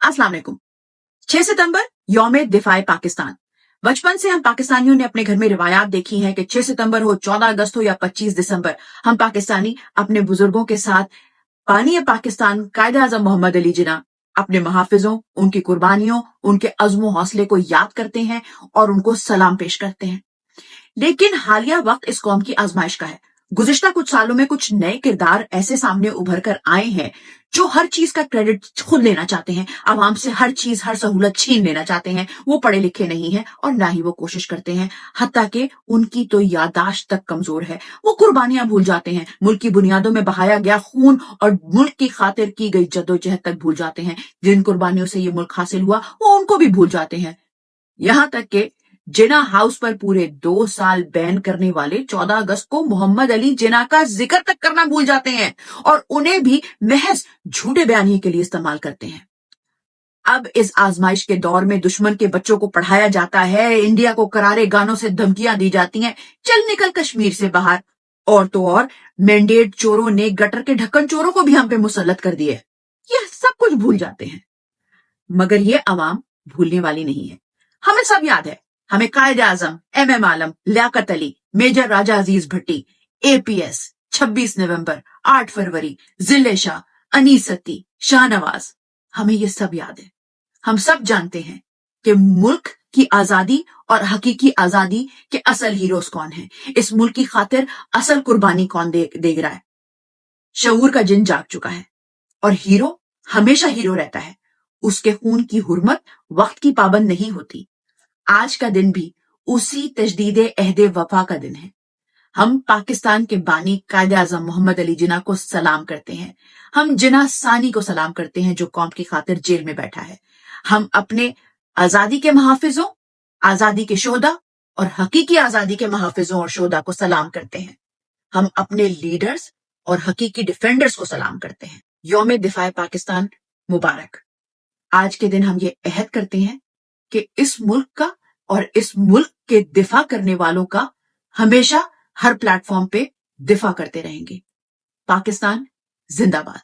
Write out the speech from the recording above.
अस्सलाम वालेकुम। 6 सितंबर यौम दिफाए पाकिस्तान। बचपन से हम पाकिस्तानियों ने अपने घर में रिवायात देखी हैं कि 6 सितंबर हो, 14 अगस्त हो या 25 दिसंबर, हम पाकिस्तानी अपने बुजुर्गों के साथ बानी पाकिस्तान कायदे आजम मोहम्मद अली जिन्ना अपने मुहाफिजों, उनकी कुर्बानियों, उनके अज़्म हौसले को याद करते हैं और उनको सलाम पेश करते हैं। लेकिन हालिया वक्त इस कौम की आजमाइश का है। गुज़िश्ता कुछ सालों में कुछ नए किरदार ऐसे सामने उभर कर आए हैं जो हर चीज का क्रेडिट खुद लेना चाहते हैं, आवाम से हर चीज, हर सहूलत छीन लेना चाहते हैं। वो पढ़े लिखे नहीं हैं और ना ही वो कोशिश करते हैं, हत्ता कि उनकी तो यादाश्त तक कमजोर है। वो कुर्बानियां भूल जाते हैं, मुल्क की बुनियादों में बहाया गया खून और मुल्क की खातिर की गई जद्दोजहद तक भूल जाते हैं। जिन कुर्बानियों से ये मुल्क हासिल हुआ वो उनको भी भूल जाते हैं। यहां तक कि जिना हाउस पर पूरे 2 साल बैन करने वाले 14 अगस्त को मोहम्मद अली जिना का जिक्र तक करना भूल जाते हैं और उन्हें भी महज झूठे बयानिए के लिए इस्तेमाल करते हैं। अब इस आजमाइश के दौर में दुश्मन के बच्चों को पढ़ाया जाता है, इंडिया को करारे गानों से धमकियां दी जाती हैं, चल निकल कश्मीर से बाहर। और तो और मैंडेट चोरों ने गटर के ढक्कन चोरों को भी हम पे मुसल्लत कर दिए। यह सब कुछ भूल जाते हैं, मगर ये अवाम भूलने वाली नहीं है। हमें सब याद है। हमें कायदे आजम, MM आलम, लियाकत अली, मेजर राजा अजीज भट्टी, APS, 26 नवंबर, 8 फरवरी, जिले शाह, अनीसती, शाहनवाज, हमें ये सब याद है। हम सब जानते हैं कि मुल्क की आजादी और हकीकी आजादी के असल हीरोज कौन हैं, इस मुल्क की खातिर असल कुर्बानी कौन दे रहा है। शऊर का जिन जाग चुका है और हीरो हमेशा हीरो रहता है। उसके खून की हुर्मत वक्त की पाबंद नहीं होती। आज का दिन भी उसी तजदीदे अहदे वफा का दिन है। हम पाकिस्तान के बानी कायदे आजम मोहम्मद अली जिन्ना को सलाम करते हैं। हम जिन्ना सानी को सलाम करते हैं जो कौम की खातिर जेल में बैठा है। हम अपने आजादी के मुहाफिजों, आजादी के शोधा और हकीकी आजादी के मुहाफिजों और शोधा को सलाम करते हैं। हम अपने लीडर्स और हकीकी डिफेंडर्स को सलाम करते हैं। यौम दिफाए पाकिस्तान मुबारक। आज के दिन हम ये अहद करते हैं कि इस मुल्क का और इस मुल्क के दिफा करने वालों का हमेशा हर प्लेटफॉर्म पे दिफा करते रहेंगे। पाकिस्तान जिंदाबाद।